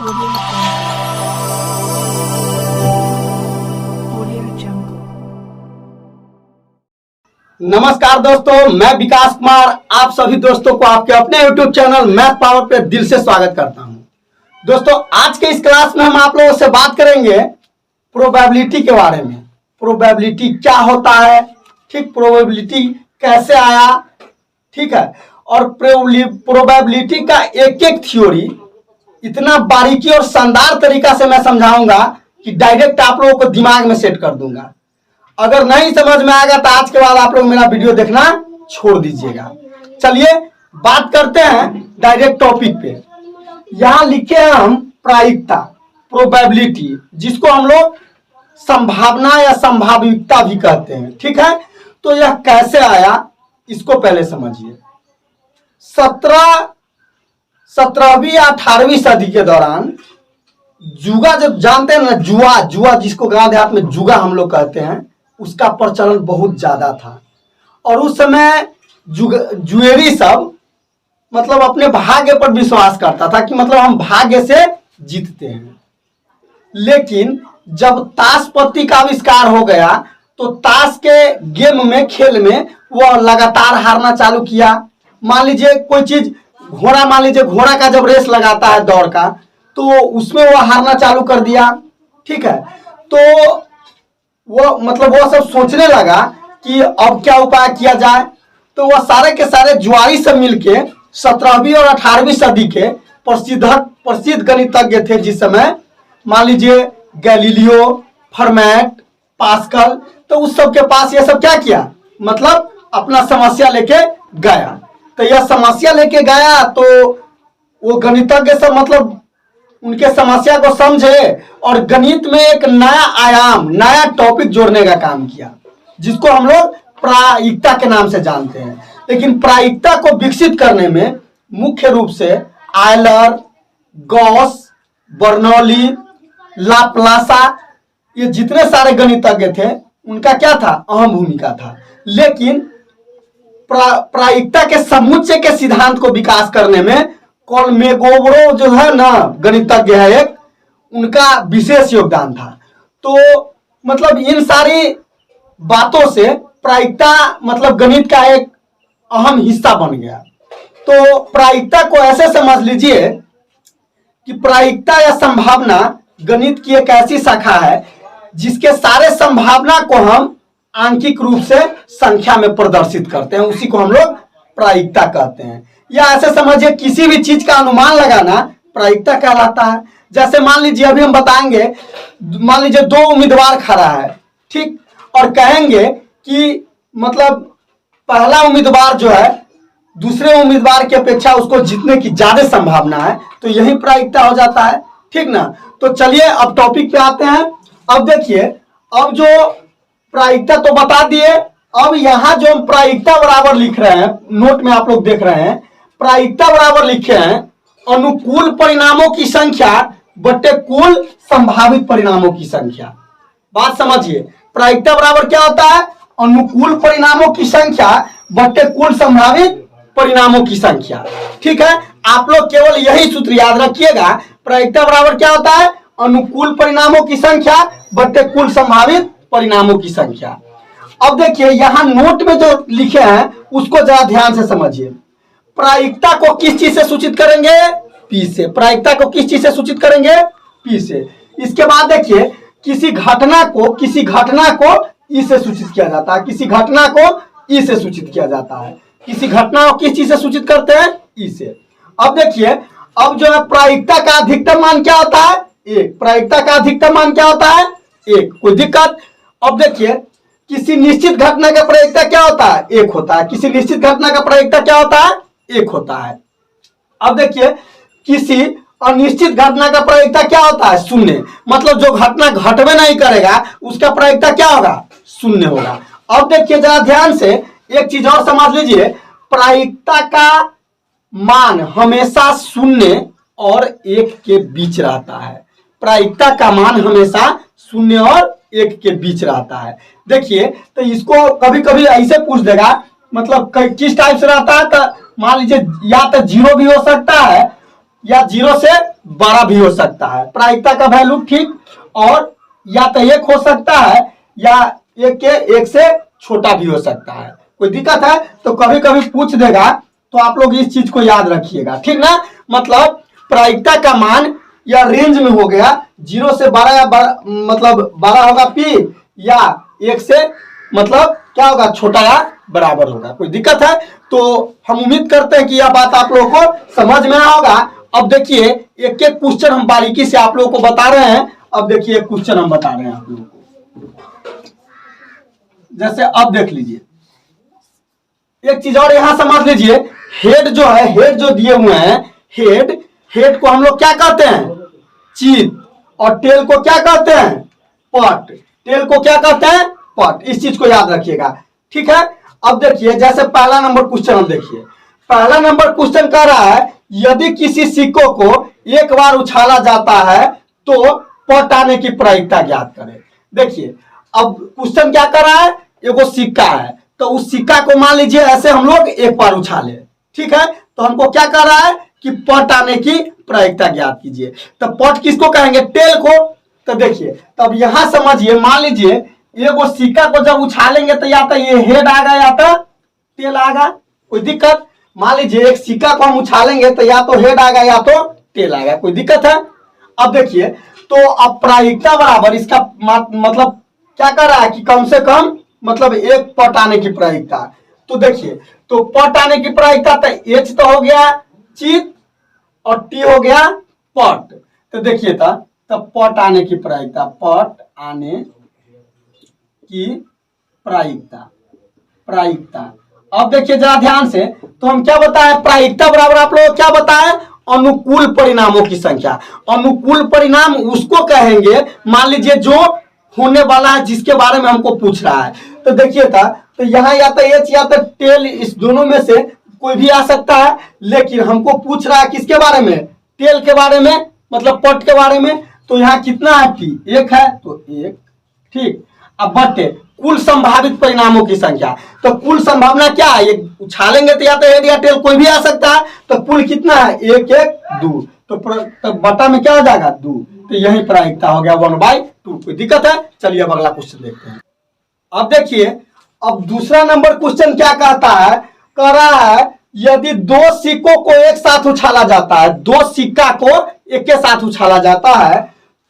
Audio Jungle. नमस्कार दोस्तों, मैं विकास कुमार आप सभी दोस्तों को आपके अपने YouTube चैनल मैथ पावर पे दिल से स्वागत करता हूं। दोस्तों, आज के इस क्लास में हम आप लोगों से बात करेंगे प्रोबेबिलिटी के बारे में। प्रोबेबिलिटी क्या होता है, ठीक, प्रोबेबिलिटी कैसे आया, ठीक है, और प्रोबेबिलिटी का एक एक थ्योरी इतना बारीकी और शानदार तरीका से मैं समझाऊंगा कि डायरेक्ट आप लोगों को दिमाग में सेट कर दूंगा। अगर नहीं समझ में आएगा तो आज के बाद आप लोग मेरा वीडियो देखना छोड़ दीजिएगा। चलिए बात करते हैं डायरेक्ट टॉपिक पे। यहां लिखे हैं हम प्रायिकता, प्रोबेबिलिटी, जिसको हम लोग संभावना या संभाविकता भी कहते हैं, ठीक है। तो यह कैसे आया इसको पहले समझिए। 17वीं या 18वीं सदी के दौरान जुआ, जब जानते हैं ना, जुआ जिसको गांव देहात में जुआ हम लोग कहते हैं, उसका प्रचलन बहुत ज्यादा था। और उस समय जुएरी सब मतलब अपने भाग्य पर विश्वास करता था कि मतलब हम भाग्य से जीतते हैं। लेकिन जब ताश पत्ती का आविष्कार हो गया तो ताश के गेम में, खेल में वह लगातार हारना चालू किया। मान लीजिए कोई चीज, घोड़ा, मान लीजिए घोड़ा का जब रेस लगाता है दौड़ का, तो उसमें वह हारना चालू कर दिया, ठीक है। तो वो मतलब वो सब सोचने लगा कि अब क्या उपाय किया जाए। तो वह सारे के सारे जुआरी सब मिलके 17वीं और 18वीं सदी के प्रसिद्ध गणितज्ञ थे जिस समय, मान लीजिए गैलीलियो, फर्मेट, पास्कल, तो उस सब के पास ये सब क्या किया, मतलब अपना समस्या लेके गया। तो यह समस्या लेके गया तो वो गणितज्ञ सब मतलब उनके समस्या को समझे और गणित में एक नया आयाम, नया टॉपिक जोड़ने का काम किया, जिसको हम लोग प्रायिकता के नाम से जानते हैं। लेकिन प्रायिकता को विकसित करने में मुख्य रूप से आयलर, गॉस, बर्नौली, लाप्लासा, ये जितने सारे गणितज्ञ थे उनका क्या था, अहम भूमिका था। लेकिन प्रायिकता के समुच्चय के सिद्धांत को विकास करने में कोलमेगोवरो जो है ना, गणितज्ञ है एक, उनका विशेष योगदान था। तो मतलब इन सारी बातों से प्रायिकता मतलब गणित का एक अहम हिस्सा बन गया। तो प्रायिकता को ऐसे समझ लीजिए कि प्रायिकता या संभावना गणित की एक ऐसी शाखा है जिसके सारे संभावना को हम आंकिक रूप से संख्या में प्रदर्शित करते हैं, उसी को हम लोग प्रायिकता कहते हैं। या ऐसे समझिए किसी भी चीज का अनुमान लगाना प्रायिकता कहलाता है। जैसे मान लीजिए अभी हम बताएंगे, मान लीजिए दो उम्मीदवार खड़ा है, ठीक, और कहेंगे कि मतलब पहला उम्मीदवार जो है दूसरे उम्मीदवार की अपेक्षा उसको जीतने की ज्यादा संभावना है, तो यही प्रायिकता हो जाता है, ठीक ना। तो चलिए अब टॉपिक पे आते हैं। अब देखिए, अब जो प्रायिकता तो बता दिए, अब यहां जो हम प्रायिकता बराबर लिख रहे हैं, नोट में आप लोग देख रहे हैं, प्रायिकता बराबर लिखे हैं अनुकूल परिणामों की संख्या बटे कुल संभावित परिणामों की संख्या। बात समझिए, प्रायिकता बराबर क्या होता है, अनुकूल परिणामों की संख्या बटे कुल संभावित परिणामों की संख्या, ठीक है। आप लोग केवल यही सूत्र याद रखिएगा, प्रायिकता बराबर क्या होता है, अनुकूल परिणामों की संख्या बटे कुल संभावित परिणामों की संख्या। अब देखिए यहां नोट में जो लिखे हैं उसको जरा ध्यान से समझिए। प्रायिकता को किस चीज से सूचित करेंगे, पी से। प्रायिकता को किस चीज से सूचित करेंगे, पी से। इसके बाद देखिए किसी घटना को ई से सूचित किया जाता है, किसी घटना को ई से सूचित किया जाता है। किसी घटना को किस चीज से सूचित करते हैं, ई से। अब देखिए, अब जो है प्रायिकता का अधिकतम मान क्या होता है, एक। प्रायिकता का अधिकतम मान क्या होता है, एक। कोई दिक्कत। अब देखिए किसी निश्चित घटना का प्रायिकता क्या होता है, एक होता है। किसी निश्चित घटना का प्रायिकता क्या होता है, एक होता है। अब देखिए किसी अनिश्चित घटना का प्रायिकता क्या होता है, शून्य। मतलब जो घटना घटवे नहीं करेगा उसका प्रायिकता क्या होगा, शून्य होगा। अब देखिए जरा ध्यान से एक चीज और समझ लीजिए, प्रायिकता का मान हमेशा शून्य और एक के बीच रहता है। प्रायिकता का मान हमेशा शून्य और एक के बीच रहता है। देखिए तो इसको कभी कभी ऐसे पूछ देगा, मतलब किस टाइप से रहता है, तो मान लीजिए या तो जीरो भी हो सकता है या 0 से बड़ा भी हो सकता है प्रायिकता का वैल्यू, ठीक। और या तो 1 हो सकता है या 1 से छोटा भी हो सकता है। कोई दिक्कत है तो कभी कभी पूछ देगा, तो आप लोग इस चीज को याद रखिएगा, ठीक ना। मतलब प्रायिकता का मान या रेंज में हो गया 0 से 12 या मतलब 12 होगा पी, या 1 से मतलब क्या होगा, छोटा या बराबर होगा। कोई दिक्कत है तो हम उम्मीद करते हैं कि यह बात आप लोगों को समझ में आया होगा। अब देखिए एक एक क्वेश्चन हम बारीकी से आप लोगों को बता रहे हैं। अब देखिए एक क्वेश्चन हम बता रहे हैं आप लोगों को, जैसे अब देख लीजिए एक चीज और यहां समझ लीजिए। हेड जो है, हेड जो दिए हुए हैं, हेड को हम लोग क्या कहते हैं, चीत, और टेल को क्या कहते हैं, पट। टेल को क्या कहते हैं, पट। इस चीज को याद रखिएगा, ठीक है। अब देखिए जैसे पहला नंबर क्वेश्चन हम देखिए, पहला नंबर क्वेश्चन कह रहा है यदि किसी सिक्कों को एक बार उछाला जाता है तो पट आने की प्रायिकता ज्ञात करें। देखिए अब क्वेश्चन क्या कर रहा है, एगो सिक्का है, तो उस सिक्का को मान लीजिए ऐसे हम लोग एक बार उछाले, ठीक है। तो हमको क्या कर रहा है कि पट आने की प्रायिकता ज्ञात कीजिए। तो पट किसको कहेंगे, टेल को। तो देखिए तब यहां समझिए, मान लीजिए एगो सिक्का को जब उछालेंगे तो या तो ये हेड आएगा या तो टेल आएगा। कोई दिक्कत, मान लीजिए एक सिक्का को हम उछालेंगे तो या तो हेड आएगा या तो टेल आएगा। कोई दिक्कत है। अब देखिए तो अब प्रायिकता बराबर इसका मतलब क्या कर रहा है कि कम से कम मतलब एक पट आने की प्रायिकता। तो देखिए तो पट आने की प्रायिकता तो एच तो हो गया चित और टी हो गया पट। तो देखिए तब पट आने की प्रायिकता, पट आने की प्रायिकता। अब देखिए जरा ध्यान से, तो हम क्या बताए, प्रायिकता बराबर आप लोग क्या बताए, अनुकूल परिणामों की संख्या। अनुकूल परिणाम उसको कहेंगे मान लीजिए जो होने वाला है, जिसके बारे में हमको पूछ रहा है। तो देखिए तो यहाँ या तो एच या तो टेल, इस दोनों में से कोई भी आ सकता है, लेकिन हमको पूछ रहा है किसके बारे में, टेल के बारे में, मतलब पट के बारे में। तो यहाँ कितना है, टी 1 है तो 1, ठीक। अब बटे कुल संभावित परिणामों की संख्या। तो कुल संभावना क्या है, ये उछालेंगे तो या तो हेड या टेल कोई भी आ सकता है। तो कुल कितना है, 1 1 2, तो बटा में क्या हो जाएगा 2। तो यही प्रायिकता हो गया 1/2। कोई दिक्कत है, चलिए अब अगला क्वेश्चन देखते हैं। अब देखिए अब दूसरा नंबर क्वेश्चन क्या कहता है, कह रहा है यदि 2 सिक्कों को एक साथ उछाला जाता है, 2 सिक्का को एक के साथ उछाला जाता है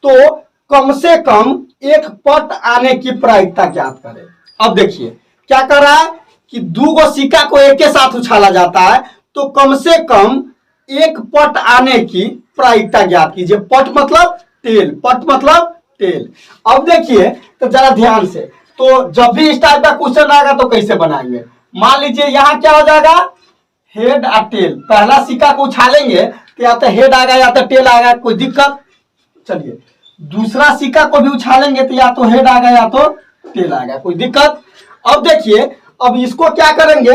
तो कम से कम एक पट आने की प्रायिकता ज्ञात करें। अब देखिए क्या कर रहा है कि 2 सिक्का को एक के साथ उछाला जाता है तो कम से कम एक पट आने की प्रायिकता ज्ञात कीजिए। पट मतलब टेल, पट मतलब टेल। अब देखिए तो जरा ध्यान से, तो जब भी इस टाइप का क्वेश्चन आएगा तो कैसे बनाएंगे, मान लीजिए यहां क्या हो जाएगा, हेड और टेल। पहला सिक्का को उछालेंगे तो या तो हेड आएगा या तो टेल आएगा। कोई दिक्कत, चलिए दूसरा सिक्का को भी उछालेंगे तो या तो हेड आएगा या तो टेल आएगा। कोई दिक्कत। अब देखिए अब इसको क्या करेंगे,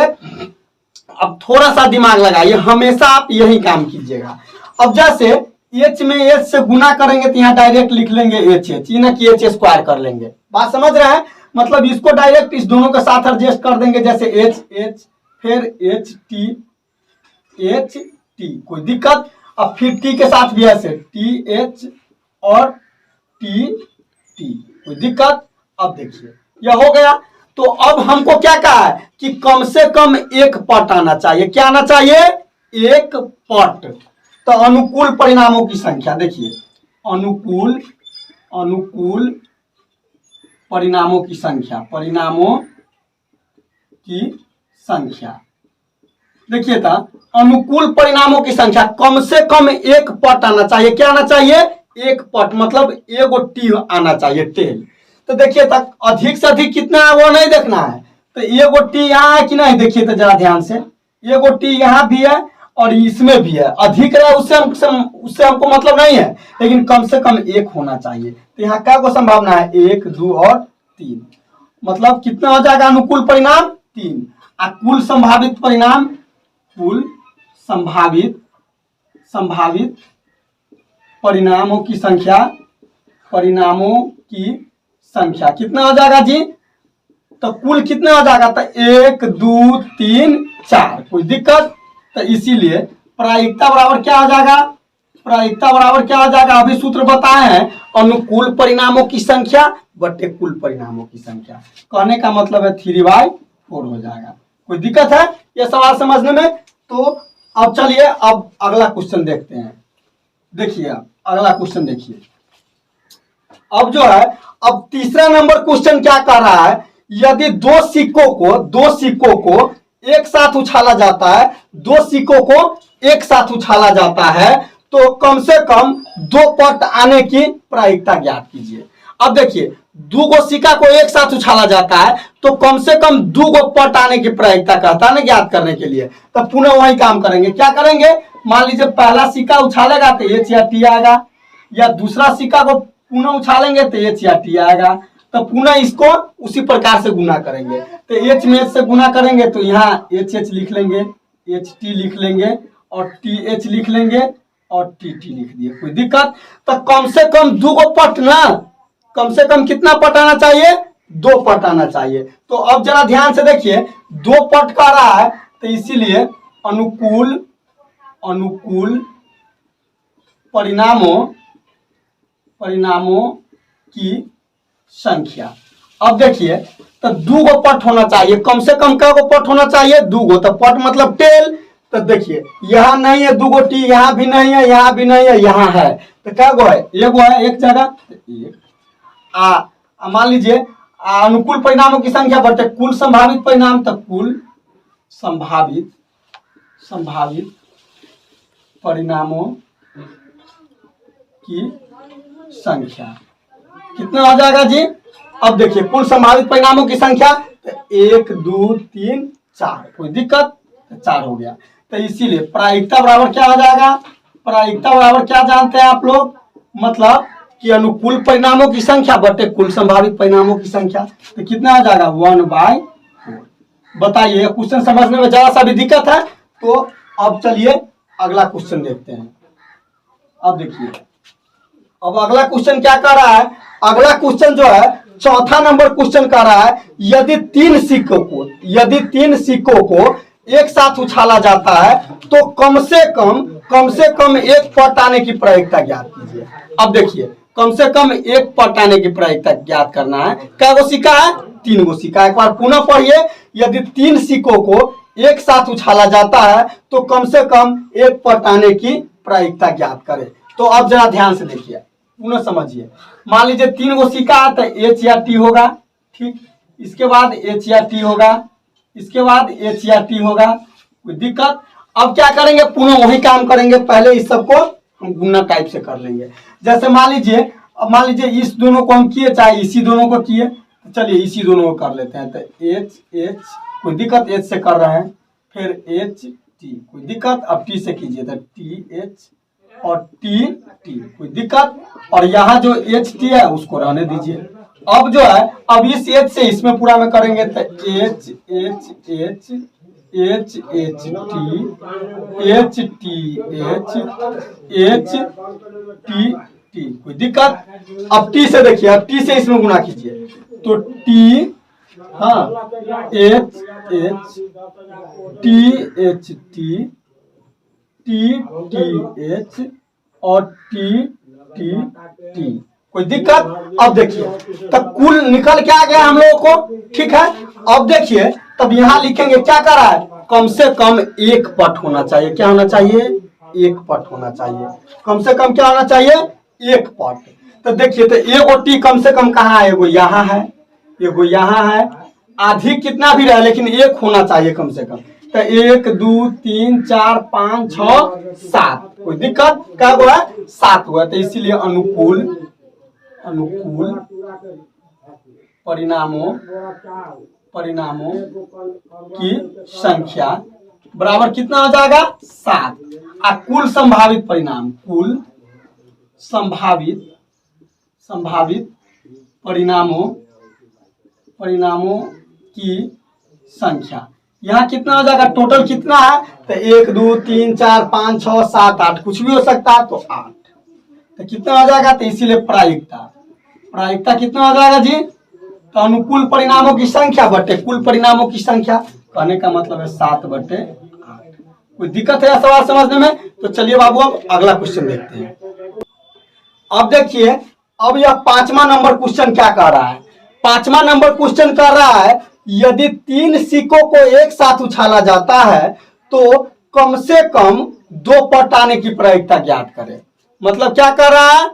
अब थोड़ा सा दिमाग लगाइए, हमेशा आप यही काम कीजिएगा। अब जैसे एच में एच से गुना करेंगे तो यहाँ डायरेक्ट लिख लेंगे एच एच, ना कि एच स्क्वायर कर लेंगे। बात समझ रहे हैं, मतलब इसको डायरेक्ट इस दोनों के साथ एडजस्ट कर देंगे, जैसे एच एच फिर एच टी। कोई दिक्कत। अब फिर टी के साथ भी ऐसे टी एच और टी टी। कोई दिक्कत। अब देखिए यह हो गया। तो अब हमको क्या कहा है कि कम से कम एक पट आना चाहिए। क्या आना चाहिए, एक पट। तो अनुकूल परिणामों की संख्या, देखिए अनुकूल परिणामों की संख्या, देखिए था अनुकूल परिणामों की संख्या कम से कम एक पट आना चाहिए। क्या आना चाहिए, एक पट, मतलब एगो टी आना चाहिए, टेल। तो देखिए तक अधिक से अधिक कितना है वो नहीं देखना है। तो एगो टी यहाँ है कि नहीं, देखिए तो जरा ध्यान से, एगो टी यहाँ भी है और इसमें भी है। अधिक है उससे हमको मतलब नहीं है, लेकिन कम से कम एक होना चाहिए। तो यहाँ क्या को संभावना है, 1 2 और 3, मतलब कितना हो जाएगा अनुकूल परिणाम 3। और कुल संभावित परिणाम, कुल संभावित परिणामों की संख्या कितना हो जाएगा जी, तो कुल कितना हो जाएगा, तो 1 2 3 4। कोई दिक्कत। तो इसीलिए प्रायिकता बराबर क्या हो जाएगा, प्रायिकता बराबर क्या हो जाएगा, अभी सूत्र बताए हैं, अनुकूल परिणामों की संख्या बटे कुल परिणामों की संख्या। कहने का मतलब है 3/4 हो जाएगा। कोई दिक्कत है ये सवाल समझने में? तो अब चलिए अब अगला क्वेश्चन देखते हैं। देखिए अगला क्वेश्चन देखिए, अब जो है अब तीसरा नंबर क्वेश्चन क्या कह रहा है, यदि दो सिक्कों को एक साथ उछाला जाता है, दो सिक्कों को एक साथ उछाला जाता है तो कम से कम 2 पट आने की प्रायिकता ज्ञात कीजिए। अब देखिए 2 सिक्का को एक साथ उछाला जाता है तो कम से कम 2 पट आने की प्रायिकता कहता है ना ज्ञात करने के लिए। तो पुनः वही काम करेंगे, क्या करेंगे, मान लीजिए पहला सिक्का उछालेगा तो H या T आएगा, या दूसरा सिक्का को पुनः उछालेंगे तो H या T आएगा, तो पुनः इसको उसी प्रकार से गुना करेंगे। तो H में H से गुना करेंगे तो यहाँ HH लिख लेंगे, HT लिख लेंगे और TH लिख लेंगे और TT लिख दिए। कोई दिक्कत? तो कम से कम 2 पट ना, कम से कम कितना पट आना चाहिए, 2 पट आना चाहिए। तो अब जरा ध्यान से देखिए 2 पट का रहा है तो इसीलिए अनुकूल परिणामों की संख्या। अब देखिए तो 2 पट होना चाहिए, कम से कम क्या पट होना चाहिए, 2। तो पट मतलब टेल। तो देखिए यहाँ नहीं है 2 टी, यहाँ भी नहीं है, यहाँ भी नहीं है, यहाँ है, तो क्या गो है, एगो है एक जगह। मान लीजिए अनुकूल परिणामों की संख्या बटे कुल संभावित परिणाम, तो कुल संभावित परिणामों की संख्या कितना हो जाएगा जी। अब देखिए कुल संभावित परिणामों की संख्या तो 1 2 3 4, कोई दिक्कत, तो 4 हो गया। तो इसीलिए प्रायिकता बराबर क्या हो जाएगा, प्रायिकता बराबर क्या जानते हैं आप लोग, मतलब कि अनुकूल परिणामों की संख्या बटे कुल संभावित परिणामों की संख्या। तो कितना आ जाएगा 1/4। बताइए क्वेश्चन समझने में जरा सा भी दिक्कत है? तो अब चलिए अगला क्वेश्चन देखते हैं। अब देखिए अब अगला क्वेश्चन क्या कर रहा है, अगला क्वेश्चन जो है चौथा नंबर क्वेश्चन कर रहा है, यदि 3 सिक्कों को एक साथ उछाला जाता है तो कम से कम 1 पट आने की प्रायिकता ज्ञात कीजिए। अब देखिए कम से कम 1 पट आने की प्रायिकता ज्ञात करना है। क्या गो सिक्का है, 3 गो सिक्का। एक बार पुनः पढ़िए, यदि 3 सिक्कों को एक साथ उछाला जाता है तो कम से कम 1 पट आने की प्रायिकता ज्ञात करें। तो अब जरा ध्यान से देखिए, पुनः समझिए। मान लीजिए 3 गो सिक्का है तो H या T होगा, ठीक, इसके बाद H या T होगा, इसके बाद H या T होगा, कोई दिक्कत? अब क्या करेंगे, पुनः वही काम करेंगे, पहले इस सबको हम गुना टाइप से कर लेंगे। जैसे मान लीजिए इस दोनों को हम किए, चाहे इसी दोनों को किए, तो चलिए इसी दोनों को कर लेते हैं। तो H, कोई दिक्कत, H से कर रहे हैं, फिर H T, कोई दिक्कत? अब T से कीजिए तो TH और T, कोई दिक्कत? और यहाँ जो HT है उसको रहने दीजिए। अब जो है अब इस H से इसमें पूरा में करेंगे तो H T, कोई दिक्कत? अब T से देखिए, अब T से इसमें गुना कीजिए तो T, हाँ, H TH और T, कोई दिक्कत? अब देखिए तब कुल निकल के आ गया हम लोगों को, ठीक है। अब देखिए तब यहाँ लिखेंगे क्या कर रहा है, कम से कम 1 पट होना चाहिए। क्या होना चाहिए, 1 पट होना चाहिए। कम से कम क्या होना चाहिए, 1 पट। तो देखिए तो एगो T कम से कम कहाँ है, एगो यहाँ है, एगो यहाँ है, आधी कितना भी रहे लेकिन 1 होना चाहिए कम से कम। तो 1 2 3 4 5 6 7, कोई दिक्कत? क्या हुआ, 7 हुआ। तो इसीलिए अनुकूल परिणामों की संख्या बराबर कितना हो जाएगा, 7। और कुल संभावित परिणामों की संख्या यहाँ कितना हो जाएगा, टोटल कितना है, तो 1 2 3 4 5 6 7 8, कुछ भी हो सकता है, तो 8। तो कितना हो जाएगा, तो इसीलिए प्रायिकता कितना हो जाएगा जी, तो अनुकूल परिणामों की संख्या बटे कुल परिणामों की संख्या, कहने का मतलब है 7/8। कोई दिक्कत है सवाल समझने में? तो चलिए बाबू अब अगला क्वेश्चन देखते हैं। अब देखिए, अब यह 5वां नंबर क्वेश्चन क्या कह रहा है? 5वां नंबर क्वेश्चन कह रहा है यदि 3 सिक्कों को एक साथ उछाला जाता है तो कम से कम 2 पट आने की प्रायिकता ज्ञात करें। मतलब क्या कर रहा है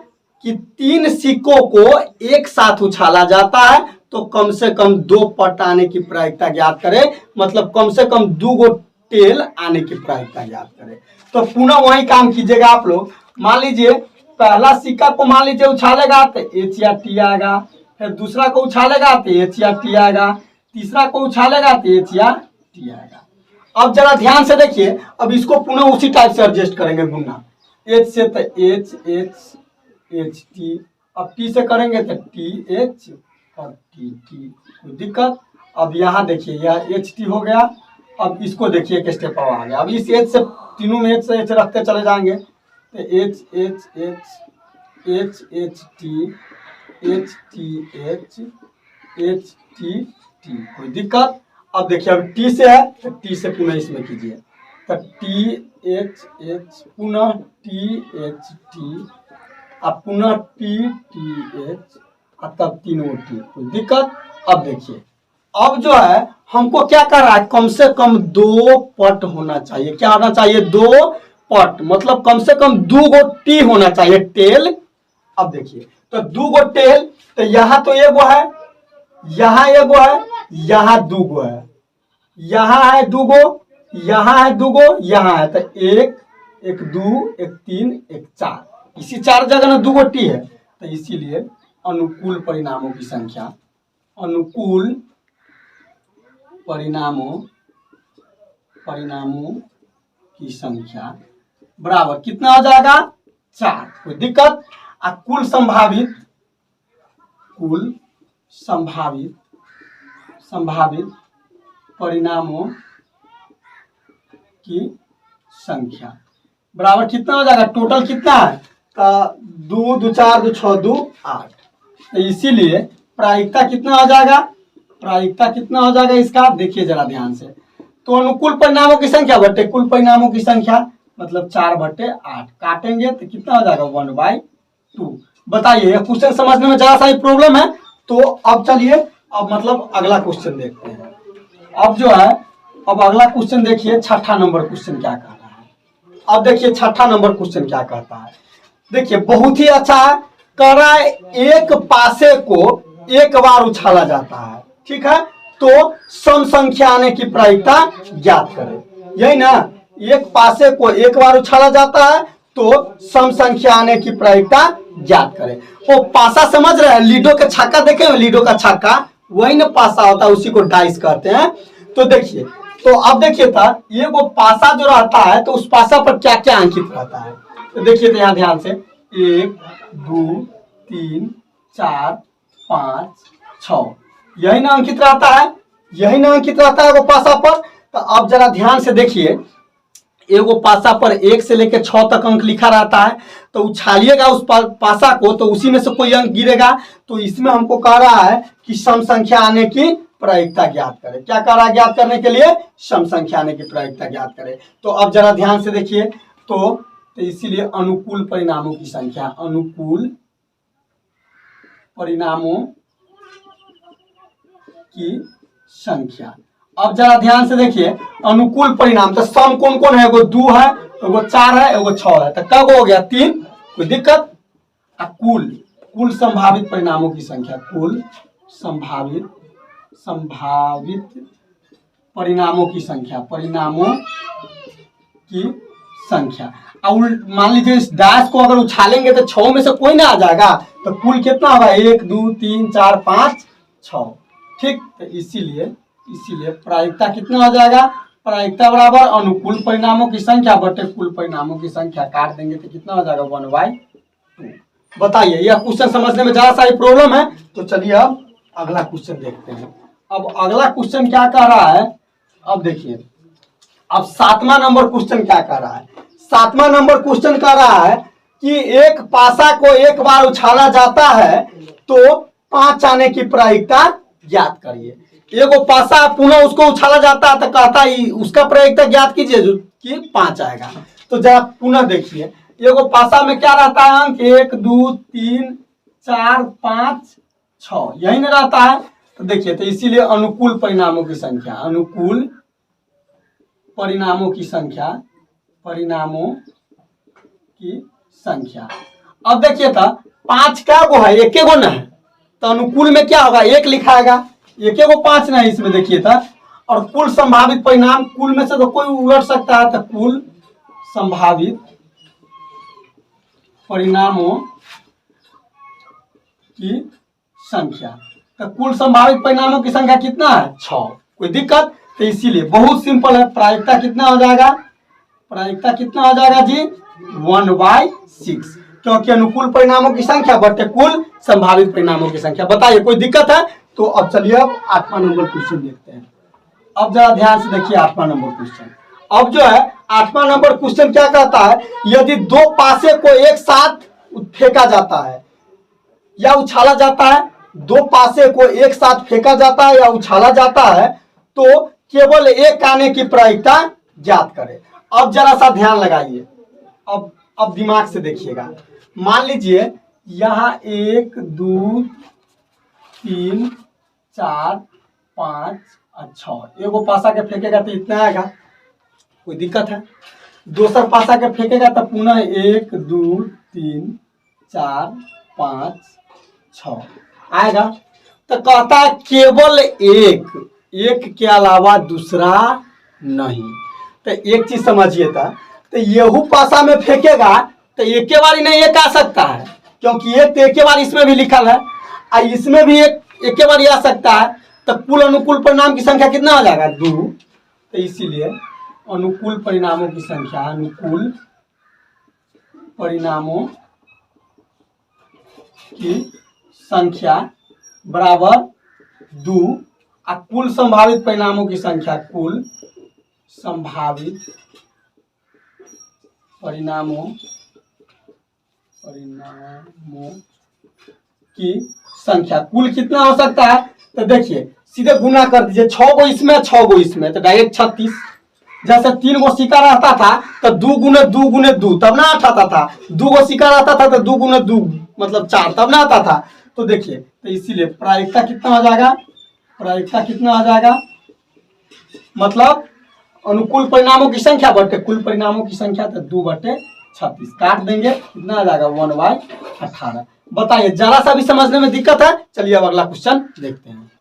कि 3 सिक्कों को एक साथ उछाला जाता है तो कम से कम 2 पट आने की प्रायिकता ज्ञात करे, मतलब कम से कम 2 गो टेल आने की प्रायिकता ज्ञात करे। तो पुनः वही काम कीजिएगा आप लोग। मान लीजिए पहला सिक्का को मान लीजिए उछालेगा तो एच या टी आएगा, फिर दूसरा को उछालेगा तो एच या टी आएगा, तीसरा को उछालेगा तो एच या टी आएगा। अब जरा ध्यान से देखिए, अब इसको पुनः उसी टाइप से एडजस्ट करेंगे गुना। एच से तो एच एच एच टी, अब टी से करेंगे तो टी एच और टी टी, कोई दिक्कत? अब यहाँ देखिए यह एच टी हो गया। अब इसको देखिए एक स्टेप और आ गया। अब इस एच से तीनों में एच से एच रखते चले जाएंगे तो H H H H H T H T H H T T, कोई दिक्कत? अब देखिए अब टी से है तो टी से पुनः इसमें कीजिए तो टी एच एच पुनः टी एच टी अब पुनः टी टी एच और तब तीनों टी, कोई दिक्कत? अब देखिए अब जो है हमको क्या कर रहा है, कम से कम 2 पट होना चाहिए। क्या होना चाहिए? 2 पट, मतलब कम से कम 2 गो टी होना चाहिए, टेल। अब देखिए तो 2 गो टेल, तो यहाँ तो एगो है, यहाँ एगो है, यहाँ 2 गो है, यहाँ है 2 गो, यहाँ है 2 गो, यहाँ है तो 1 1 2 1 3 1 4, इसी 4 जगह ना 2 गो टी है। तो इसीलिए अनुकूल परिणामों की संख्या, अनुकूल परिणामों की संख्या बराबर कितना हो जाएगा? 4, कोई दिक्कत? कुल संभावित परिणामों की संख्या बराबर कितना हो जाएगा? टोटल कितना है? 2 2 4 2 6 2 8। तो इसीलिए प्रायिकता कितना हो जाएगा? प्रायिकता कितना हो जाएगा इसका? देखिए जरा ध्यान से। तो अनुकूल परिणामों की संख्या बटे कुल परिणामों की संख्या, मतलब 4/8 काटेंगे तो कितना हो जाएगा? 1/2। बताइए यह क्वेश्चन समझने में जरा सा ही प्रॉब्लम है। तो अब चलिए अब मतलब अगला क्वेश्चन देखते हैं। अब जो है अब अगला क्वेश्चन देखिए, 6ठा नंबर क्वेश्चन क्या कह रहा है। अब देखिए 6ठा नंबर क्वेश्चन क्या कहता है। देखिए बहुत ही अच्छा है, कह रहा है एक पासे को एक बार उछाला जाता है, ठीक है, तो सम संख्या आने की प्रायिकता ज्ञात करें। यही ना, एक पासे को एक बार उछाला जाता है तो सम संख्या आने की प्रायिकता ज्ञात करें। वो पासा समझ रहे हैं, लीडो के छक्का देखे हैं, लीडो का छक्का वही ना पासा होता है, उसी को डाइस कहते हैं। तो देखिए, तो अब देखिए था ये वो पासा जो रहता है तो उस पासा पर क्या क्या अंकित रहता है। तो देखिए तो यहाँ ध्यान से 1 2 3 4 5 6 यही ना अंकित रहता है, यही ना अंकित रहता है वो पासा पर। तो अब जरा ध्यान से देखिए, एगो पासा पर 1 से लेकर 6 तक अंक लिखा रहता है, तो उछालिएगा उस पासा को तो उसी में से कोई अंक गिरेगा। तो इसमें हमको कह रहा है कि सम संख्या आने की प्रायिकता ज्ञात करें। क्या कह रहा है ज्ञात करने के लिए? सम संख्या आने की प्रायिकता ज्ञात करें। तो अब जरा ध्यान से देखिए, तो इसीलिए अनुकूल परिणामों की संख्या, अनुकूल परिणामों की संख्या। अब जरा ध्यान से देखिए, अनुकूल परिणाम तो सम कौन कौन है? एगो 2 है, एगो 4 है, एगो 6 है, तो कब हो गया? 3, कोई दिक्कत? कुल संभावित परिणामों की संख्या, कुल संभावित परिणामों की संख्या, परिणामों की संख्या। अब मान लीजिए इस डायस को अगर उछालेंगे तो 6 में से कोई ना आ जाएगा, तो कुल कितना होगा? 1 2 3 4 5 6, ठीक। तो इसीलिए प्रायिकता कितना हो जाएगा? प्रायिकता बराबर अनुकूल परिणामों की संख्या बटे कुल परिणामों की संख्या, काट देंगे तो कितना हो जाएगा? 1/2। बताइए यह क्वेश्चन समझने में ज्यादा सारी प्रॉब्लम है। तो चलिए अब अगला क्वेश्चन देखते हैं। अब अगला क्वेश्चन क्या कह रहा है? अब देखिए, अब 7वां नंबर क्वेश्चन क्या कह रहा है? 7वां नंबर क्वेश्चन कह रहा है कि एक पासा को एक बार उछाला जाता है तो 5 आने की प्रायिकता ज्ञात करिए। एगो पासा है, पुनः उसको उछाला जाता है तो कहता है उसका प्रायिकता ज्ञात कीजिए जो कि 5 आएगा। तो जरा पुनः देखिए, एगो पासा में क्या रहता है अंक 1 2 3 4 5 6 यही ना रहता है। तो देखिए, तो इसीलिए अनुकूल परिणामों की संख्या, अनुकूल परिणामों की संख्या, परिणामों की संख्या। अब देखिए तो 5 क्या गो है, एक गो ना है, तो अनुकूल में क्या होगा 1 लिखाएगा, एक गो 5 नहीं इसमें देखिए तो। और कुल संभावित परिणाम, कुल में से तो कोई उलट सकता है, तो कुल संभावित परिणामों की संख्या। तो कुल संभावित परिणामों की संख्या कितना है 6। कोई दिक्कत? तो इसीलिए बहुत सिंपल है, प्रायिकता कितना हो जाएगा, प्रायिकता कितना हो जाएगा जी 1/6, क्योंकि अनुकूल परिणामों की संख्या बटे कुल संभावित परिणामों की संख्या। बताइए कोई दिक्कत है? तो अब चलिए अब 8वां नंबर क्वेश्चन देखते हैं। अब जरा ध्यान से देखिए 8वां नंबर क्वेश्चन। अब जो है 8वां नंबर क्वेश्चन क्या कहता है, यदि दो पासे को एक साथ फेंका जाता है या उछाला जाता है, दो पासे को एक साथ फेंका जाता है या उछाला जाता है, तो केवल एक आने की प्रायिकता ज्ञात करें। अब जरा सा ध्यान लगाइए, अब दिमाग से देखिएगा। मान लीजिए यहाँ 1 2 3 4 5 और 6 एगो पासा के फेंकेगा तो इतना आएगा, कोई दिक्कत है? दूसरा पासा के फेंकेगा तो पुनः 1 2 3 4 5 6 आएगा। तो कहता है केवल एक के अलावा दूसरा नहीं। तो एक चीज समझिए था, तो येहू पासा में फेंकेगा तो एक के बार ही नहीं एक आ सकता है, क्योंकि एक के बार इसमें भी लिखल है और इसमें भी एक के बार आ सकता है। तो कुल अनुकूल परिणाम की संख्या कितना हो जाएगा 2। तो इसीलिए अनुकूल परिणामों की संख्या, अनुकूल परिणामों की संख्या बराबर 2 और कुल संभावित परिणामों की संख्या, कुल संभावित परिणामों की संख्या। कुल कितना हो सकता है? तो देखिए सीधे गुना कर दीजिए, 6 गो इसमें 6 गो इसमें, तो डायरेक्ट 36। जैसे 3 गो सिक्का रहता था तो 2 गुने 2 गुने 2 तब ना आता था, 2 गो सिक्का रहता था तो 2 गुने 2 मतलब 4 तब ना आता था। तो देखिए, तो इसीलिए प्रायिकता कितना हो जाएगा, प्रायिकता कितना हो जाएगा, मतलब अनुकूल परिणामों की संख्या बटे कुल परिणामों की संख्या, तो 2/36 काट देंगे, कितना आ जाएगा 1/18। बताइए जरा सा भी समझने में दिक्कत है? चलिए अब अगला क्वेश्चन देखते हैं।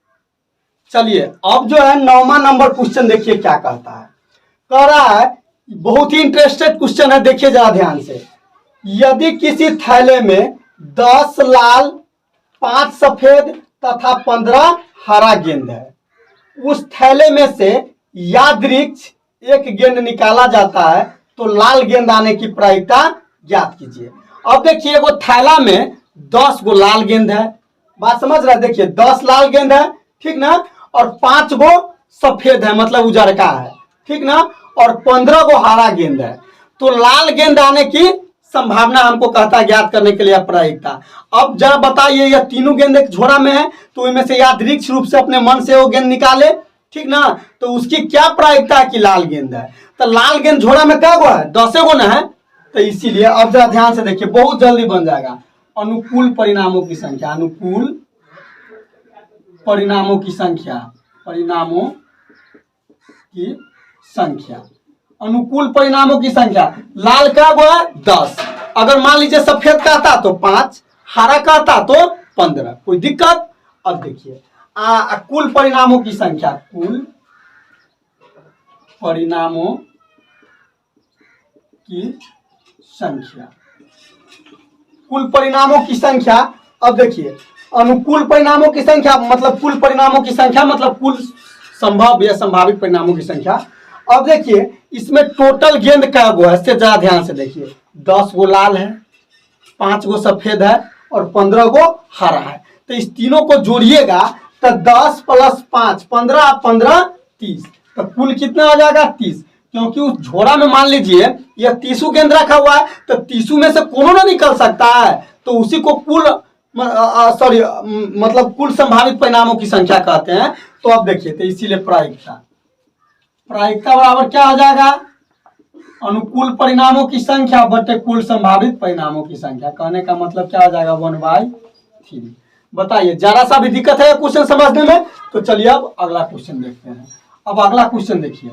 चलिए अब जो है 9वां नंबर क्वेश्चन देखिए क्या कहता है। कह रहा है, बहुत ही इंटरेस्टेड क्वेश्चन है, देखिए जरा ध्यान से। यदि किसी थैले में 10 लाल 5 सफेद तथा 15 हरा गेंद है, उस थैले में से यादृच्छिक एक गेंद निकाला जाता है, तो लाल गेंद आने की प्रायिकता ज्ञात कीजिए। अब देखिए वो थैला में 10 गो लाल गेंद है, बात समझ रहे हैं? देखिए 10 लाल गेंद है, ठीक ना, और 5 गो सफेद है मतलब उजरका है, ठीक ना, और 15 गो हरा गेंद है। तो लाल गेंद आने की संभावना हमको कहता है ज्ञात करने के लिए प्रायिकता। अब जरा बताइए, ये तीनों गेंद एक झोरा में है, तो इनमें से यादृच्छिक रूप से अपने मन से वो गेंद निकाले, ठीक ना, तो उसकी क्या प्रायिकता है कि लाल गेंद है। तो लाल गेंद झोरा में क्या गो है 10 गो ना है। तो इसीलिए अब जरा ध्यान से देखिए, बहुत जल्दी बन जाएगा। अनुकूल परिणामों की संख्या, अनुकूल परिणामों की संख्या, परिणामों की संख्या, अनुकूल परिणामों की संख्या। लाल का वो है 10, अगर मान लीजिए सफेद कहता तो 5, हरा कहता तो 15, कोई दिक्कत? अब देखिए कुल परिणामों की संख्या, कुल परिणामों की संख्या, कुल परिणामों की संख्या। अब देखिए अनुकूल परिणामों की संख्या मतलब कुल परिणामों की संख्या मतलब कुल संभव या संभावित परिणामों की संख्या। अब देखिए इसमें टोटल गेंद का गो है, इससे ज्यादा ध्यान से देखिए। 10 गो लाल है, 5 गो सफेद है और 15 गो हरा है। तो इस तीनों को जोड़िएगा तो 10 + 5 15, 15 30, तो कुल कितना हो जाएगा 30। क्योंकि उस झोरा में मान लीजिए यह 30 गेंद रखा हुआ है, तो 30 में से कोनो ना निकल सकता है, तो उसी को कुल सॉरी मतलब कुल संभावित परिणामों की संख्या कहते हैं। तो अब देखिए, तो इसीलिए प्रायिकता, प्रायिकता बराबर क्या हो जाएगा, अनुकूल परिणामों की संख्या बटे कुल संभावित परिणामों की संख्या। कहने का मतलब क्या हो जाएगा, 1/3। बताइए, जरा सा भी दिक्कत है क्वेश्चन समझने में? तो चलिए अब अगला क्वेश्चन देखते हैं। अब अगला क्वेश्चन देखिए,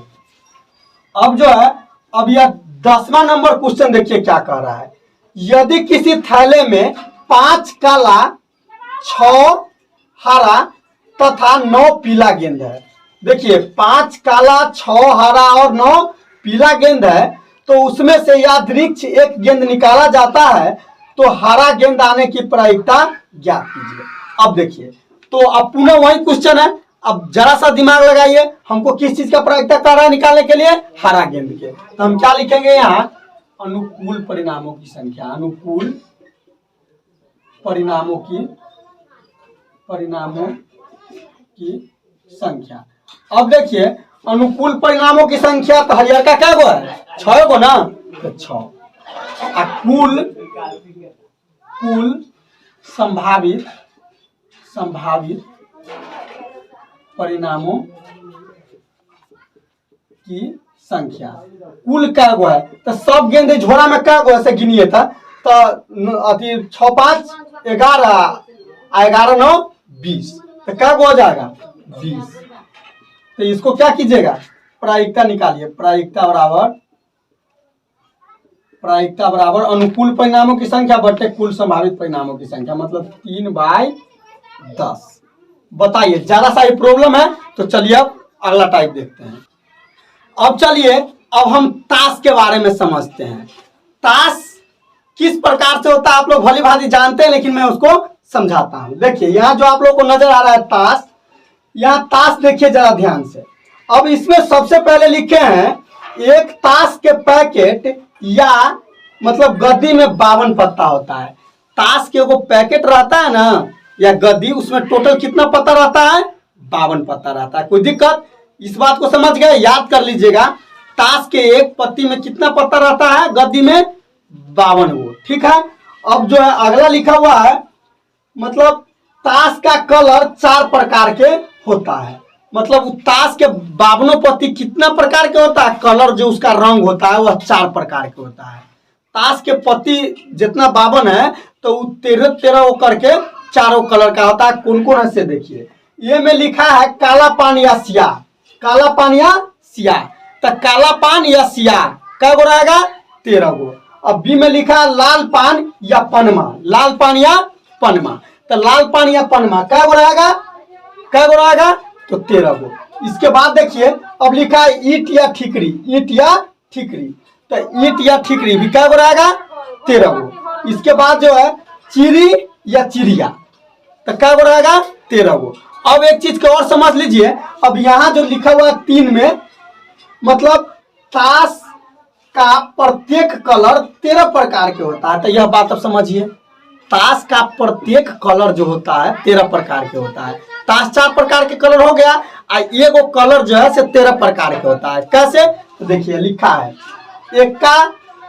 अब जो है, अब यह 10वां नंबर क्वेश्चन देखिए क्या कह रहा है। यदि किसी थैले में 5 काला, 6 हरा तथा 9 पीला गेंद है। देखिए 5 काला, 6 हरा और 9 पीला गेंद है, तो उसमें से यादृच्छिक एक गेंद निकाला जाता है, तो हरा गेंद आने की प्रायिकता ज्ञात कीजिए। अब देखिए, तो अब पुनः वही क्वेश्चन है। अब जरा सा दिमाग लगाइए, हमको किस चीज का प्रायिकता कर रहा है निकालने के लिए, हरा गेंद के। तो हम क्या लिखेंगे यहाँ, अनुकूल परिणामों की संख्या, अनुकूल परिणामों की संख्या। अब देखिए, अनुकूल परिणामों की संख्या तो हरियर का क्या गो है, 6 गो ना, तो 6। कुल संभावित परिणामों की संख्या, कुल क्या गो है, तो सब गेंद झोरा में क्या गो ऐसे गिनिए था, तो अति 6 5 11, 11 9 20, तो क्या गो हो जाएगा 20। तो इसको क्या कीजिएगा, प्रायिकता निकालिए। प्रायिकता बराबर अनुकूल परिणामों की संख्या बटे कुल संभावित परिणामों की संख्या, मतलब 3/10। बताइए, ज्यादा सारी प्रॉब्लम है? तो चलिए अब अगला टाइप देखते हैं। अब चलिए, अब हम ताश के बारे में समझते हैं। ताश किस प्रकार से होता है आप लोग भली भांति जानते हैं, लेकिन मैं उसको समझाता हूं। देखिए, यहाँ जो आप लोग को नजर आ रहा है ताश, यहाँ ताश देखिए जरा ध्यान से। अब इसमें सबसे पहले लिखे हैं, एक ताश के पैकेट या मतलब गद्दी में 52 पत्ता होता है। ताश के वो पैकेट रहता है ना, या गद्दी, उसमें टोटल कितना पत्ता रहता है, 52 पत्ता रहता है। कोई दिक्कत? इस बात को समझ गए, याद कर लीजिएगा। ताश के एक पत्ती में कितना पत्ता रहता है, गद्दी में 52 गो, ठीक है। अब जो है अगला लिखा हुआ है, मतलब ताश का कलर 4 प्रकार के होता है। मतलब ताश के 52 पत्ती कितना प्रकार के होता है, कलर जो उसका रंग होता है वह 4 प्रकार के होता है। ताश के पत्ती जितना 52 है, तो 13 करके चारों कलर का होता है। कौन कौन है से देखिए, ये में लिखा है काला पान या सियाह, काला पान या सियाह, तो काला पान या सियाह क्या गो रहेगा, 13 गो। अब बी में लिखा है लाल पान या पनमा, लाल पान या पनमा, तो लाल पान या पनमा क्या गो रहेगा, तो 13 गो। इसके बाद देखिए, अब लिखा है ईट या ठिकरी, ईट या ठिकरी, तो ईट या ठिकरी भी क्या गो रहेगा, 13 गो। इसके बाद जो है चिड़ी या चिड़िया, तो क्या गो रहेगा, 13 गो। अब एक चीज को और समझ लीजिए, अब यहाँ जो लिखा हुआ है 3 में, मतलब ताश का प्रत्येक कलर 13 प्रकार के होता है। तो यह बात अब समझिए, ताश का प्रत्येक कलर जो होता है 13 प्रकार के होता है। ताश 4 प्रकार के कलर हो गया, एगो कलर जो है से 13 प्रकार के होता है। कैसे? तो देखिए लिखा है, एक का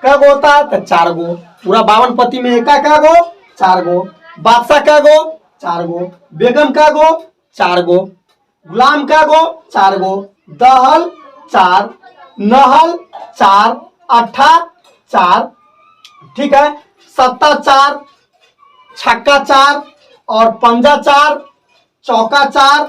क्या गो होता है, तो 4 गो। पूरा 52 पत्ती में एक का क्या गो, 4 गो। बादशाह क्या गो, 4 गो। बेगम क्या गो, 4 गो। गुलाम क्या गो, 4 गो। दहल 4, नहल 4, अट्ठा 4, ठीक है। सत्ता 4, छक्का 4 और पंजा 4, चौका 4,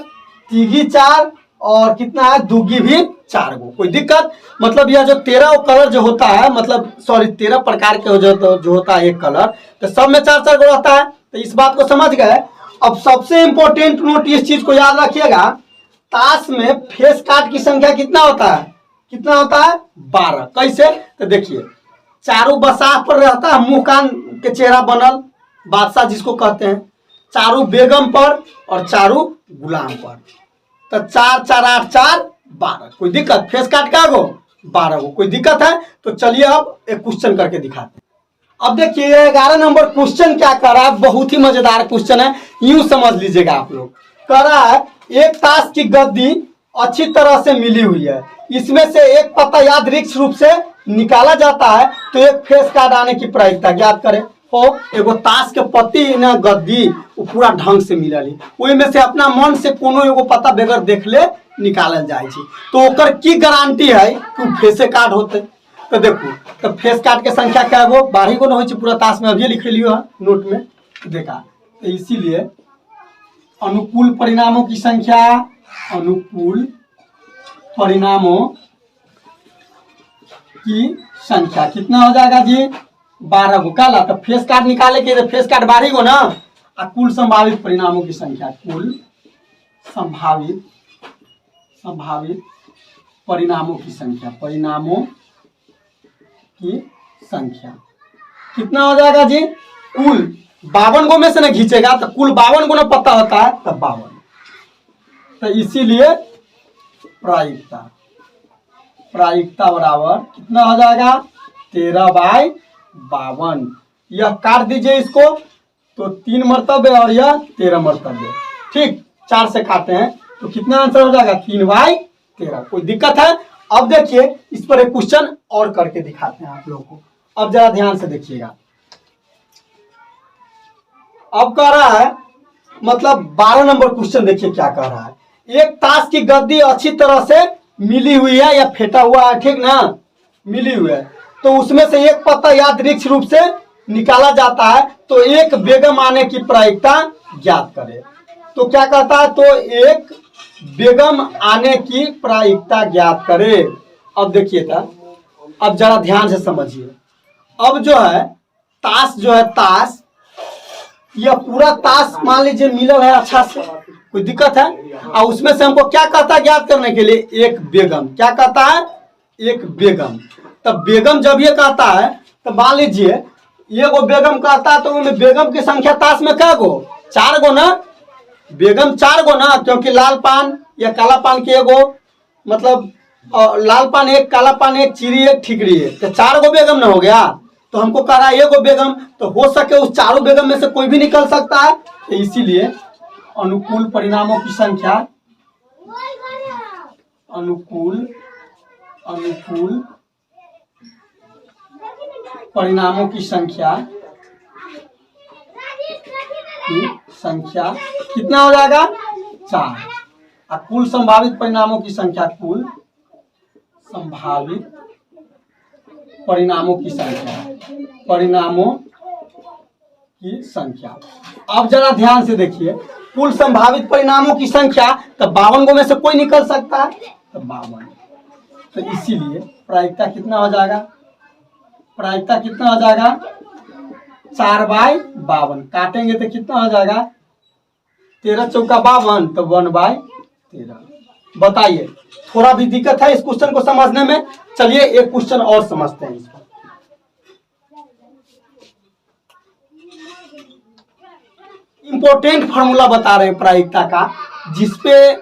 तीगी 4 और कितना है, दुगी भी 4 गो। कोई दिक्कत? मतलब यह जो 13 कलर जो होता है, मतलब सॉरी 13 प्रकार के जो होता है एक कलर, तो सब में 4 गो रहता है। तो इस बात को समझ गए। अब सबसे इंपॉर्टेंट नोट इस चीज को याद रखिएगा, ताश में फेस कार्ड की संख्या कितना होता है, 12। कैसे? तो देखिए, चारों बसाह पर रहता है, मुंह कान के चेहरा बनल, बादशाह जिसको कहते हैं, चारों बेगम पर और चारों गुलाम पर। तो 4 4 8 4 12। कोई दिक्कत? फेस कार्ड क्या गो, 12 गो। कोई दिक्कत है? तो चलिए अब एक क्वेश्चन करके दिखाते हैं। अब देखिए 11 नंबर क्वेश्चन क्या कर रहा है, बहुत ही मजेदार क्वेश्चन है, यूं समझ लीजिएगा आप लोग। कह रहा है, एक ताश की गद्दी अच्छी तरह से मिली हुई है, इसमें से एक पत्ता यादृच्छिक रूप से निकाला जाता है, तो एक फेस कार्ड आने की प्रायिकता ज्ञात करें। हो एगो ताश के पत्ती न गद्दी वो पूरा ढंग से मिलल है, ओहि में से अपना मन से कोनो एगो पत्ता बगैर देखले निकालल जाए छै। तो ओकर की गारंटी है कि फेसे कार्ड होते? तो देखो, तो फेस कार्ड के संख्या क्या गो 12 गो न हो पूरा ताश में, अभी लिख लियो नोट में देखा। तो इसीलिए अनुकूल परिणामों की संख्या, अनुकूल परिणामों की संख्या कितना हो जाएगा जी 12 गो। काला तो फेस कार्ड निकाले के फेस कार्ड 12 गो ना, और कुल संभावित परिणामों की संख्या, कुल संभावित परिणामों की संख्या, परिणामों की संख्या कितना हो जाएगा जी? कुल 52 गो में से ना खींचेगा तो कुल 52 गो ना पता होता है तब 52। तो इसीलिए प्रायिकता बराबर कितना हो जाएगा 13/52। यह काट दीजिए इसको तो 3 मर्तबे और यह 13 मर्तबे, ठीक 4 से काटे हैं तो कितना आंसर हो जाएगा 3/13। कोई दिक्कत है? अब देखिए इस पर एक क्वेश्चन और करके दिखाते हैं आप लोगों को। अब जरा ध्यान से देखिएगा। अब कह रहा है मतलब 12 नंबर क्वेश्चन देखिए क्या कह रहा है। एक ताश की गद्दी अच्छी तरह से मिली हुई है या फेंटा हुआ है, ठीक ना, मिली हुई है, तो उसमें से एक पत्ता यादृच्छिक रूप से निकाला जाता है, तो एक बेगम आने की प्रायिकता ज्ञात करे। तो क्या कहता है? तो एक बेगम आने की प्रायिकता ज्ञात करे। अब देखिए था, अब जरा ध्यान से समझिए। अब जो है ताश, जो है ताश, यह पूरा ताश मान लीजिए मिलल है अच्छा से, कोई दिक्कत है? और उसमें से हमको क्या कहता है ज्ञात करने के लिए? एक बेगम। क्या कहता है? एक बेगम। तब बेगम जब ये कहता है तो मान लीजिए ये गो बेगम कहता है, तो उनमें बेगम की संख्या ताश में क्या गो? 4 गो ना, बेगम 4 गो ना, क्योंकि लाल पान या काला पान के एगो मतलब लाल पान एक, काला पान एक, चीरी एक, ठिकरी एक, तो 4 गो बेगम ना हो गया। तो हमको कह रहा है एगो बेगम, तो हो सके उस चारों बेगम में से कोई भी निकल सकता है। तो इसीलिए अनुकूल परिणामों की संख्या, अनुकूल परिणामों की संख्या कितना हो जाएगा 4, और कुल संभावित परिणामों की संख्या, कुल संभावित परिणामों की संख्या। अब जरा ध्यान से देखिए, कुल संभावित परिणामों की संख्या, तो 52 गो में से कोई निकल सकता है, तो 52। तो इसीलिए प्रायिकता कितना हो जाएगा? प्रायिकता कितना हो जाएगा 4/52। काटेंगे तो कितना हो जाएगा 13 चौका 52, तो 1/13। बताइए, थोड़ा भी दिक्कत है इस क्वेश्चन को समझने में? चलिए एक क्वेश्चन और समझते हैं इसको। इंपॉर्टेंट फॉर्मूला बता रहे हैं प्रायिकता का, जिसपे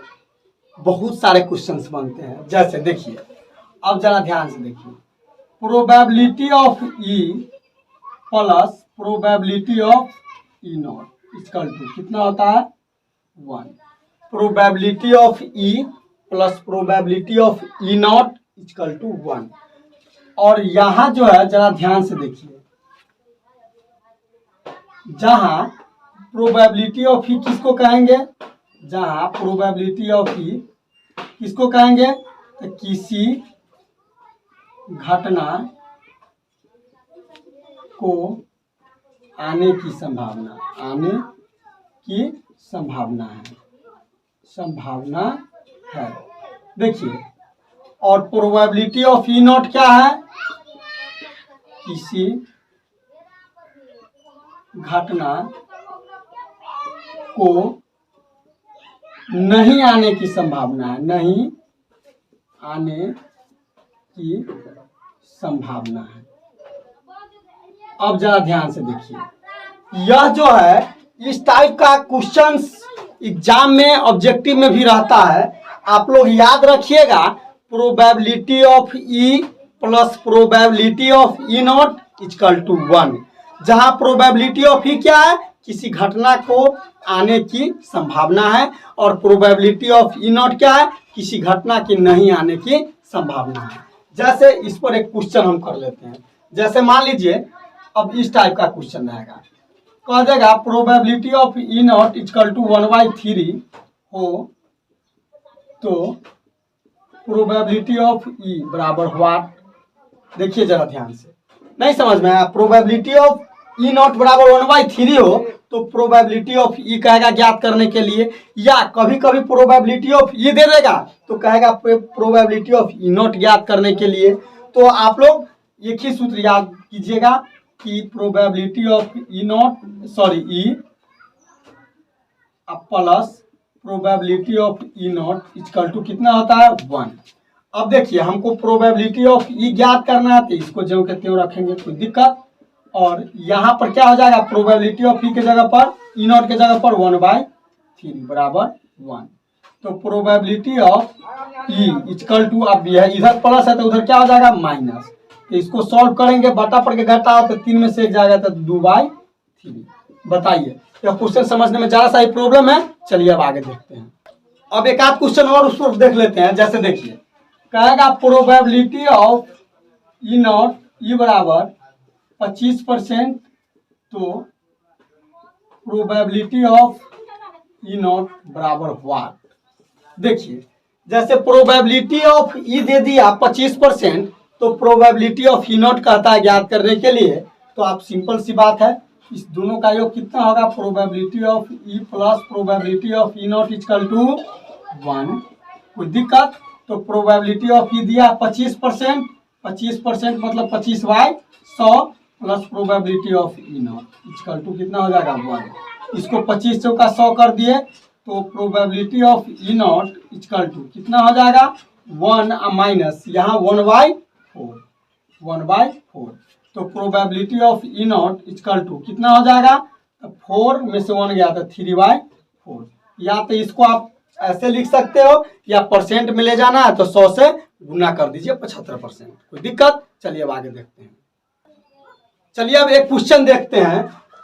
बहुत सारे क्वेश्चंस बनते हैं। जैसे देखिए, अब जरा ध्यान से देखिए, probability of E plus probability of E not equal to कितना होता है 1। Probability of E plus probability of E not equal to 1। और यहां जो है जरा ध्यान से देखिए, जहां प्रोबेबिलिटी ऑफ ई किसको कहेंगे? जहां प्रोबेबिलिटी ऑफ ई किसको कहेंगे? तो किसी घटना को आने की संभावना, संभावना है। देखिए, और प्रोबेबिलिटी ऑफ ई नॉट क्या है? किसी घटना को नहीं आने की संभावना है, नहीं आने की संभावना है। अब जरा ध्यान से देखिए, यह जो है इस टाइप का क्वेश्चंस एग्जाम में ऑब्जेक्टिव में भी रहता है। आप लोग याद रखिएगा, probability of E plus probability of E not equal to 1। जहां प्रोबेबिलिटी ऑफ ई क्या है? किसी घटना को आने की संभावना है, और प्रोबेबिलिटी ऑफ ई नॉट क्या है? किसी घटना की नहीं आने की संभावना है। जैसे इस पर एक क्वेश्चन हम कर लेते हैं। जैसे मान लीजिए अब इस टाइप का क्वेश्चन रहेगा, कह देगा probability of E not equal to 1/3 हो तो प्रोबेबिलिटी ऑफ ई बराबर व्हाट। देखिए जरा ध्यान से, नहीं समझ में आया, प्रोबेबिलिटी ऑफ ई नॉट बराबर 1/3 हो तो प्रोबेबिलिटी ऑफ ई कहेगा ज्ञात करने के लिए, या कभी कभी प्रोबेबिलिटी ऑफ ई दे देगा तो कहेगा प्रोबेबिलिटी ऑफ ई नॉट ज्ञात करने के लिए। तो आप लोग एक ही सूत्र याद कीजिएगा कि probability of E not sorry E plus probability of E not equal to कितना होता है 1। अब देखिए हमको प्रोबेबिलिटी ऑफ ई ज्ञात करना है तो इसको जो के त्यों रखेंगे, कोई दिक्कत। और यहाँ पर क्या हो जाएगा, प्रोबेबिलिटी ऑफ ई के जगह पर ई नॉट के जगह पर 1/3 बराबर 1। तो probability of E equal to, अब यह इधर प्लस है तो उधर क्या हो जाएगा माइनस। तो इसको सॉल्व करेंगे, बटा पड़ के घटा हो तो 3 में से 1 जाएगा तो 2/3। बताइए यह क्वेश्चन समझने में जरा सा ही प्रॉब्लम है। चलिए अब आगे देखते हैं। अब एक आध क्वेश्चन और उस पर देख लेते हैं। जैसे देखिए कहेगा प्रोबेबिलिटी ऑफ ई नॉट ई बराबर 25%, तो प्रोबेबिलिटी ऑफ ई नॉट बराबर व्हाट। देखिए जैसे प्रोबेबिलिटी ऑफ ई दे दिया 25%, तो प्रोबेबिलिटी ऑफ ई नॉट कहता है ज्ञात करने के लिए। तो आप सिंपल सी बात है, इस दोनों का योग कितना होगा, probability of E plus probability of E not equal to 1। कोई दिक्कत। तो प्रोबेबिलिटी ऑफ ई दिया 25%, 25% मतलब 25/100 plus probability of E not equal to कितना हो जाएगा 1। इसको 25 चौका 100 कर दिए तो probability of E not equal to कितना हो जाएगा 1 माइनस यहाँ 1/4, 1/4। तो probability of E not equal to कितना हो जाएगा, 4 में से 1 गया था 3/4। या तो इसको आप ऐसे लिख सकते हो या परसेंट में ले जाना है तो 100 से गुना कर दीजिए 75%। कोई दिक्कत। चलिए अब आगे देखते हैं। चलिए अब एक क्वेश्चन देखते हैं।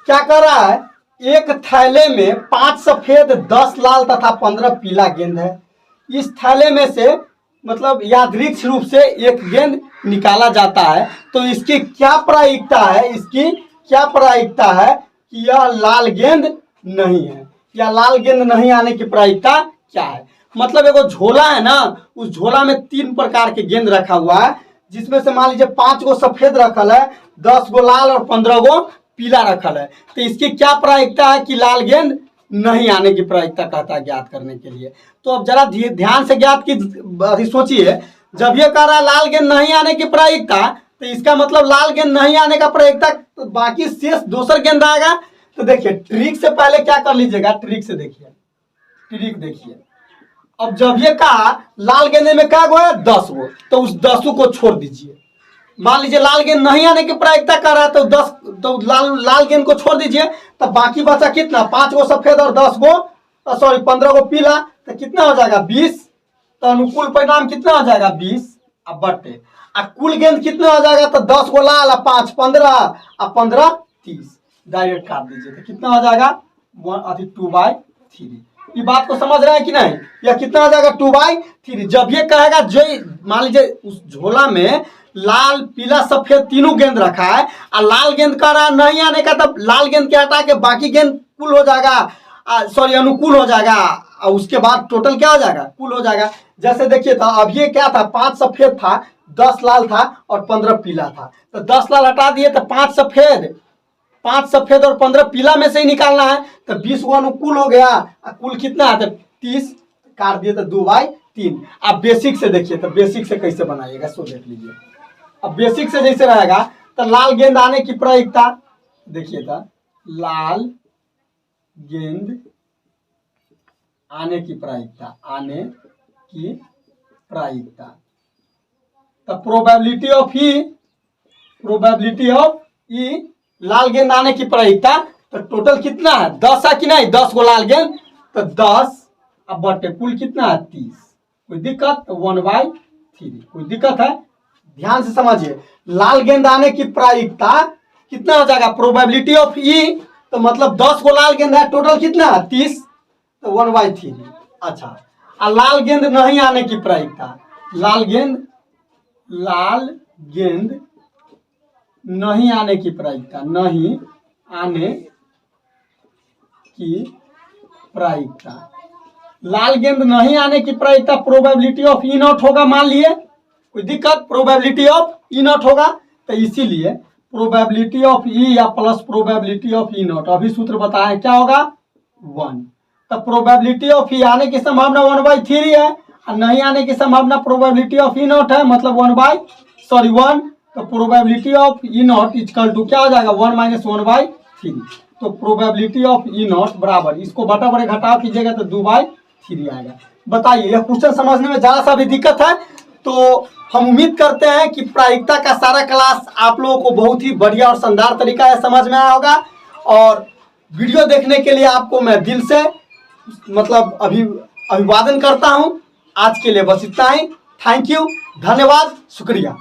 क्या कर रहा है, एक थैले में 5 सफेद 10 लाल तथा 15 पीला गेंद है। इस थैले में से मतलब यादृच्छिक रूप से एक गेंद निकाला जाता है, तो इसकी क्या प्रायिकता है, इसकी क्या प्रायिकता है कि यह लाल गेंद नहीं है, या लाल गेंद नहीं आने की प्रायिकता क्या है। मतलब एगो झोला है ना, उस झोला में 3 प्रकार के गेंद रखा हुआ है, जिसमें से मान लीजिए 5 गो सफेद रखल है, 10 गो लाल और 15 गो पीला रखल है। तो इसकी क्या प्रायिकता है कि लाल गेंद नहीं आने की प्रायिकता कहता है ज्ञात करने के लिए। तो अब जरा ध्यान से ज्ञात की सोचिए, जब ये कह रहा है लाल गेंद नहीं आने की प्रायिकता, तो इसका मतलब लाल गेंद नहीं आने का प्रायिकता, तो बाकी शेष दूसर गेंद आएगा। तो देखिए ट्रिक से पहले क्या कर लीजिएगा, ट्रिक से देखिए, ट्रिक देखिए। अब जब ये कहा लाल गेंदे में क्या गो है 10 गो, तो उस 10 को छोड़ दीजिए। मान लीजिए लाल गेंद नहीं आने की प्रायिकता कर रहा है तो 10 तो लाल गेंद को छोड़ दीजिए, तो बाकी बचा कितना, 5 गो सफेद और 10 गो सॉरी 15 गो पीला, तो कितना हो जाएगा 20। तो अनुकूल परिणाम कितना हो जाएगा 20 अब बटे कुल गेंद कितना हो जाएगा, तो 10 गो लाल 5 15 और 15 30 डायरेक्ट काट दीजिए, तो कितना हो जाएगा 2/3। ये बात को समझ रहे हैं कि नहीं, यह कितना हो जाएगा 2/3। जब ये कहेगा जो मान लीजिए उस झोला में लाल पीला सफेद तीनों गेंद रखा है और लाल गेंद कह रहा है नहीं आने का, तब लाल गेंद के हटा के बाकी गेंद कुल हो जाएगा सॉरी अनुकूल हो जाएगा, और उसके बाद टोटल क्या हो जाएगा कुल हो जाएगा। जैसे देखिए था अब ये क्या था, 5 सफेद था 10 लाल था और 15 पीला था, तो 10 लाल हटा दिए तो 5 सफेद और 15 पीला में से ही निकालना है, तो 20 को अनुकूल हो गया, कुल कितना है तो 30 काट दिए तो 2/3। अब बेसिक से देखिए, तो बेसिक से कैसे बनाइएगा सो देख लीजिए। अब बेसिक से जैसे रहेगा तो लाल गेंद आने की प्रायिकता देखिए था, लाल गेंद आने की प्रायिकता तो प्रोबेबिलिटी ऑफ ई लाल गेंद आने की प्रायिकता, तो टोटल कितना है 10 है कि नहीं, 10 गो लाल गेंद, तो 10 अब बटे कुल कितना है 30। कोई दिक्कत, 1/3। कोई दिक्कत है, ध्यान से समझिए। लाल गेंद आने की प्रायिकता कितना हो जाएगा, प्रोबेबिलिटी ऑफ ई, तो मतलब 10 को लाल गेंद है, टोटल कितना है 30, तो 1/3। अच्छा, और लाल गेंद नहीं आने की प्रायिकता, लाल गेंद नहीं आने की प्रायिकता, नहीं आने की प्रायिकता। लाल गेंद नहीं आने की प्रायिकता प्रोबेबिलिटी ऑफ ई नॉट होगा। मान लिए कोई दिक्कत, प्रोबेबिलिटी ऑफ ई नॉट होगा, तो इसीलिए प्रोबेबिलिटी ऑफ ई या plus probability of E not, अभी सूत्र बताया क्या होगा 1। तो प्रोबेबिलिटी ऑफ ई आने की संभावना 1/3 है और नहीं आने की संभावना प्रोबेबिलिटी ऑफ ई नॉट है, मतलब 1। तो probability of E not equal to क्या हो जाएगा 1 - 1/3। तो प्रोबेबिलिटी ऑफ ई नॉट बराबर, इसको बटा बड़े घटाव कीजिएगा तो 2/3 आएगा। बताइए यह क्वेश्चन समझने में जरा सा भी दिक्कत है तो हम उम्मीद करते हैं कि प्रायिकता का सारा क्लास आप लोगों को बहुत ही बढ़िया और शानदार तरीका से समझ में आया होगा। और वीडियो देखने के लिए आपको मैं दिल से मतलब अभिवादन करता हूं। आज के लिए बस इतना ही। थैंक यू, धन्यवाद, शुक्रिया।